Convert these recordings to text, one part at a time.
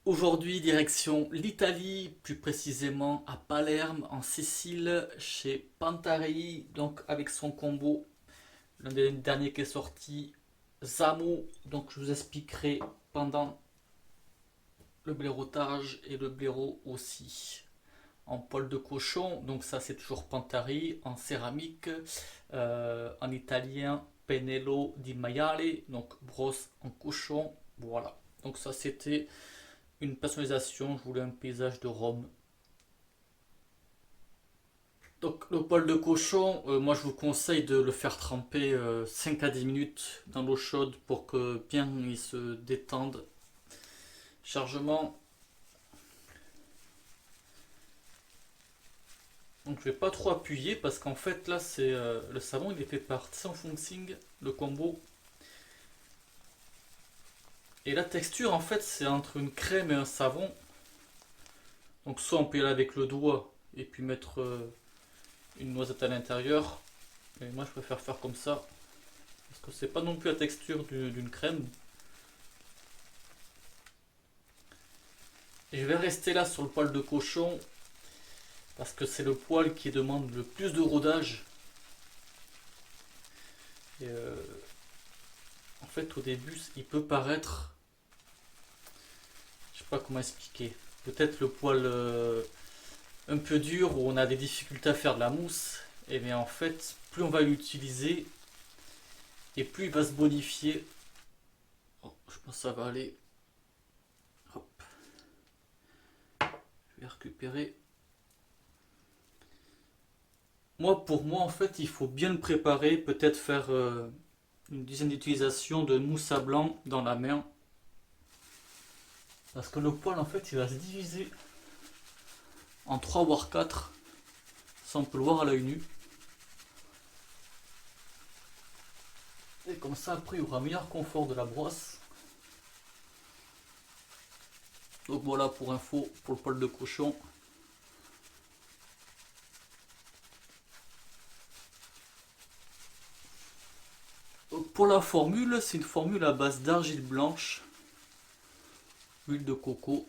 Aujourd'hui, direction l'Italie, plus précisément à Palerme, en Sicile, chez Pantari, donc avec son combo, l'un des derniers qui est sorti, Zamo. Donc je vous expliquerai pendant le blaireautage et le blaireau aussi. En poil de cochon, donc ça c'est toujours Pantari, en céramique, en italien Penello di Maiale, donc brosse en cochon, voilà. Donc ça c'était une personnalisation, je voulais un paysage de Rome. Donc le poil de cochon, moi je vous conseille de le faire tremper 5 à 10 minutes dans l'eau chaude pour que bien il se détende. Chargement, donc je vais pas trop appuyer parce qu'en fait là c'est le savon il est fait par Sans Foncing, le combo. Et la texture en fait c'est entre une crème et un savon. Donc soit on peut y aller avec le doigt et puis mettre une noisette à l'intérieur. Mais moi je préfère faire comme ça. Parce que c'est pas non plus la texture d'une crème. Et je vais rester là sur le poil de cochon. Parce que c'est le poil qui demande le plus de rodage. Et en fait au début il peut paraître... Je sais pas comment expliquer. Peut-être le poil un peu dur où on a des difficultés à faire de la mousse. Et bien en fait plus on va l'utiliser et plus il va se bonifier. Oh, je pense que ça va aller. Hop. Je vais récupérer. Pour moi, en fait, il faut bien le préparer. Peut-être faire une dizaine d'utilisations de mousse à blanc dans la main. Parce que le poil, en fait, il va se diviser en 3 voire 4. Ça, on peut le voir à l'œil nu. Et comme ça, après, il y aura un meilleur confort de la brosse. Donc voilà pour info pour le poil de cochon. Donc pour la formule, c'est une formule à base d'argile blanche, huile de coco.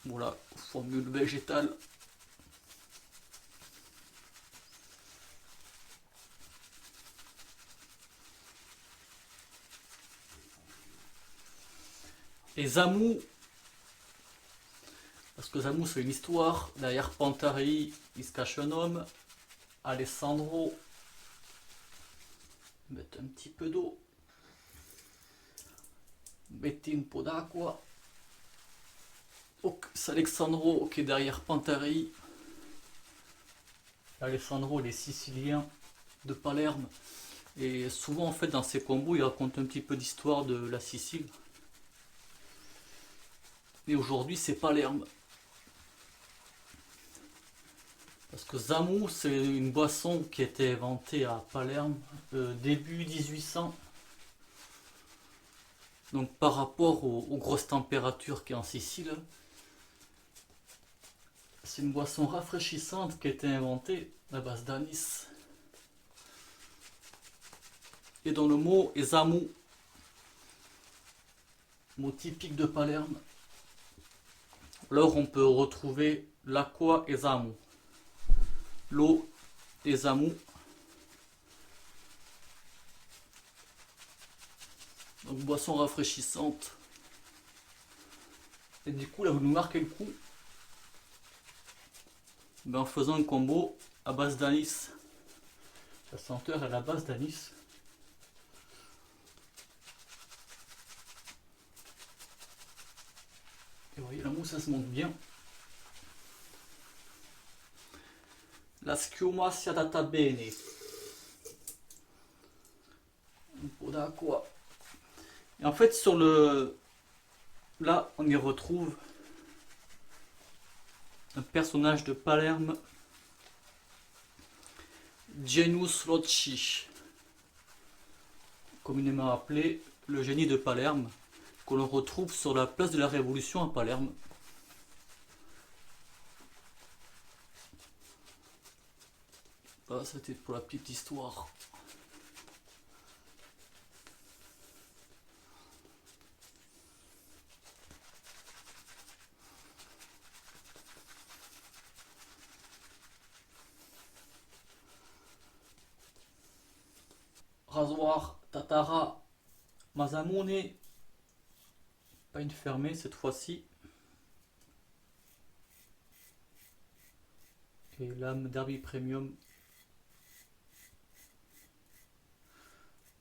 Voilà, formule végétale. Et Zamou, parce que Zamou c'est une histoire, derrière Pantari il se cache un homme, Alessandro, mettre un petit peu d'eau, mettez une pot d'acqua, c'est Alessandro qui est derrière Pantari, Alessandro il est sicilien de Palerme, et souvent en fait dans ses combos il raconte un petit peu d'histoire de la Sicile, et aujourd'hui c'est Palerme. Parce que Zamou, c'est une boisson qui a été inventée à Palerme début 1800. Donc par rapport aux grosses températures qu'il y a en Sicile, c'est une boisson rafraîchissante qui a été inventée à base d'anis. Et dans le mot Zamou, mot typique de Palerme, alors on peut retrouver l'acqua et Zamou. L'eau et Zamou. Donc boisson rafraîchissante. Et du coup là vous nous marquez le coup en faisant un combo à base d'anis. La senteur est à la base d'anis. Et vous voyez la mousse ça se monte bien. La schiuma si adatta bene. Un po' d'acqua. Et en fait sur le... Là on y retrouve un personnage de Palerme, Genius Loci, communément appelé le génie de Palerme, que l'on retrouve sur la place de la Révolution à Palerme. Voilà, c'était pour la petite histoire. rasoir Tatara Masamune. Pas une fermée cette fois-ci. Et lame Derby Premium.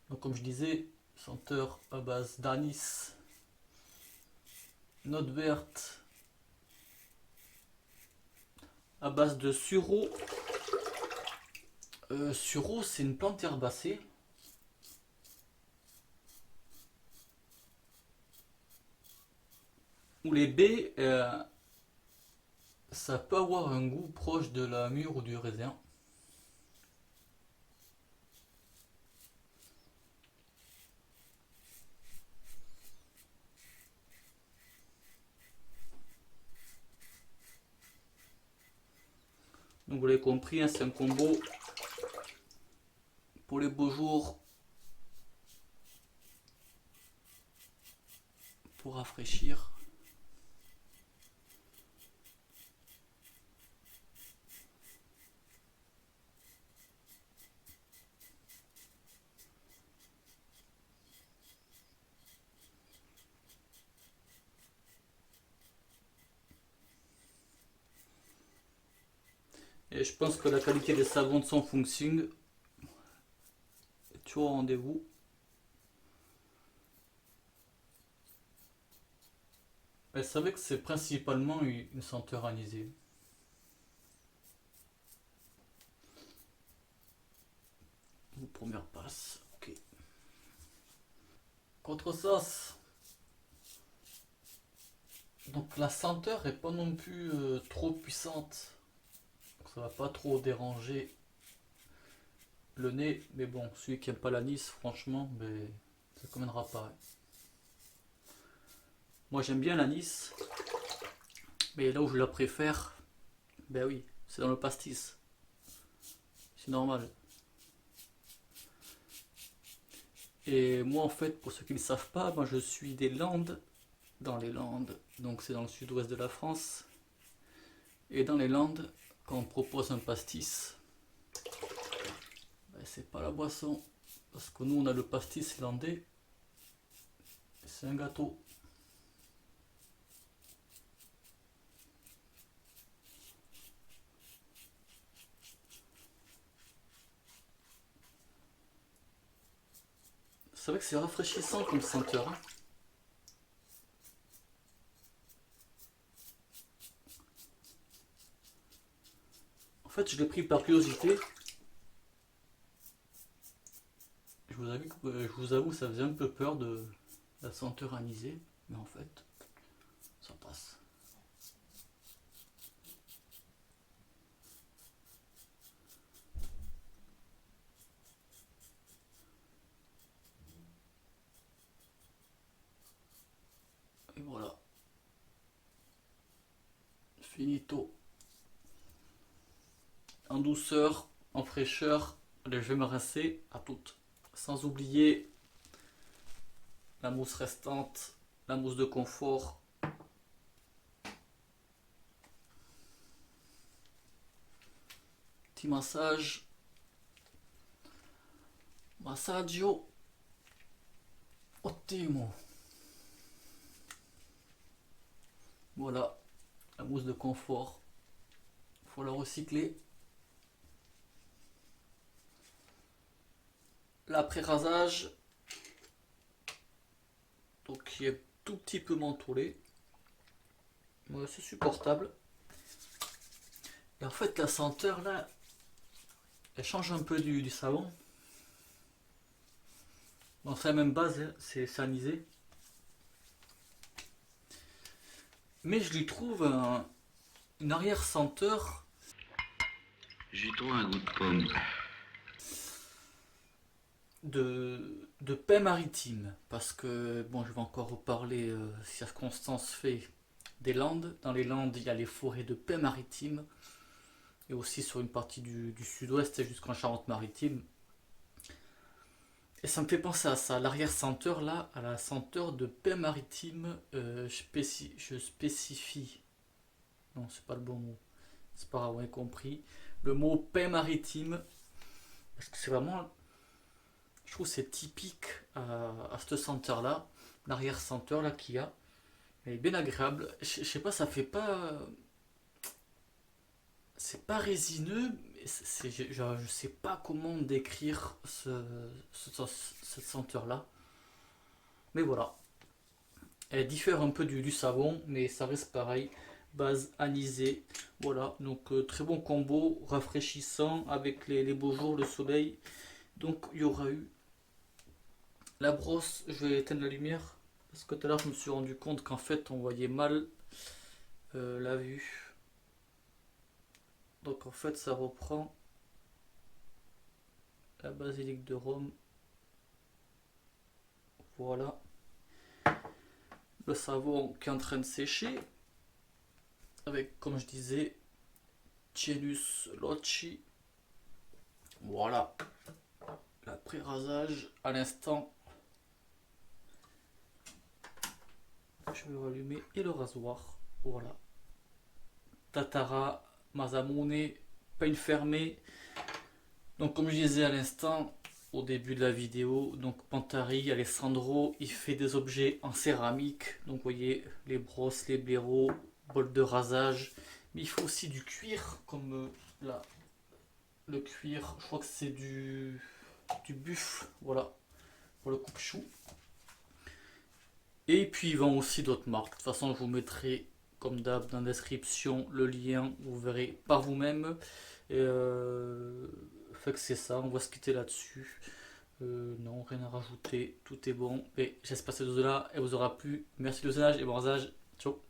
Donc comme je disais, senteur à base d'anis, note verte, à base de sureau. Sureau, c'est une plante herbacée. Où les baies, ça peut avoir un goût proche de la mûre ou du raisin. Donc vous l'avez compris, hein, c'est un combo pour les beaux jours, pour rafraîchir. Et je pense que la qualité des savons de son Fung est toujours au rendez-vous. Elle savait que c'est principalement une senteur anisée. Première passe, ok. Contresens. Donc la senteur est pas non plus trop puissante. Donc ça va pas trop déranger le nez. Mais bon, celui qui aime pas l'anis, franchement, mais ça ne conviendra pas. Moi j'aime bien l'anis. Mais là où je la préfère, ben oui, c'est dans le pastis. C'est normal. Et moi en fait, pour ceux qui ne le savent pas, moi je suis des Landes, dans les Landes, donc c'est dans le sud-ouest de la France. Et dans les Landes, quand on propose un pastis, ben, c'est pas la boisson, parce que nous on a le pastis landais, c'est un gâteau. C'est vrai que c'est rafraîchissant comme senteur. Hein. En fait, je l'ai pris par curiosité. Je vous avoue, ça faisait un peu peur de la senteur anisée, mais en fait, ça passe. Et voilà. Finito. En douceur, en fraîcheur, allez, je vais me rincer à toutes. Sans oublier la mousse restante, la mousse de confort. Petit massage. Massaggio. Ottimo. Voilà, la mousse de confort. Il faut la recycler. L'après-rasage. Donc qui est tout petit peu mentholé. Ouais, c'est supportable. Et en fait, la senteur là, elle change un peu du savon. Bon, c'est la même base, hein, c'est anisé. Mais je lui trouve une arrière-senteur. J'y trouve un goût de pomme. De paix maritime. Parce que, bon, je vais encore reparler, si circonstance fait, des Landes. Dans les Landes, il y a les forêts de paix maritime. Et aussi sur une partie du sud-ouest jusqu'en Charente-Maritime. Et ça me fait penser à ça, l'arrière-senteur là, à la senteur de paix maritime, je spécifie. Non, c'est pas le bon mot. C'est pas grave, on a compris. Le mot paix maritime, parce que c'est vraiment. Je trouve que c'est typique à cette senteur là, l'arrière-senteur là qu'il y a. Elle est bien agréable. Je sais pas, ça fait pas. C'est pas résineux, mais je sais pas comment décrire cette senteur là. Mais voilà. Elle diffère un peu du savon, mais ça reste pareil. Base anisée. Voilà, donc très bon combo, rafraîchissant avec les beaux jours, le soleil. Donc il y aura eu la brosse. Je vais éteindre la lumière parce que tout à l'heure je me suis rendu compte qu'en fait on voyait mal la vue. Donc en fait ça reprend la basilique de Rome. Voilà. Le savon qui est en train de sécher. Avec, comme je disais, Tienus Loci. Voilà. L'après-rasage à l'instant. Je vais rallumer et le rasoir. Voilà. Tatara Masamune, peigne fermée. Donc comme je disais à l'instant, au début de la vidéo, donc Pantari, Alessandro, il fait des objets en céramique. Donc vous voyez les brosses, les blaireaux, bol de rasage. Mais il faut aussi du cuir, comme là, le cuir, je crois que c'est du buffle, voilà, pour le coupe-chou. Et puis ils vendent aussi d'autres marques. De toute façon, je vous mettrai, comme d'hab, dans la description le lien, vous verrez par vous-même. Et fait que c'est ça, on va se quitter là-dessus. Non, rien à rajouter, tout est bon. Et j'espère que cette vidéo-là elle vous aura plu. Merci de visionnage et bon rasage. Ciao.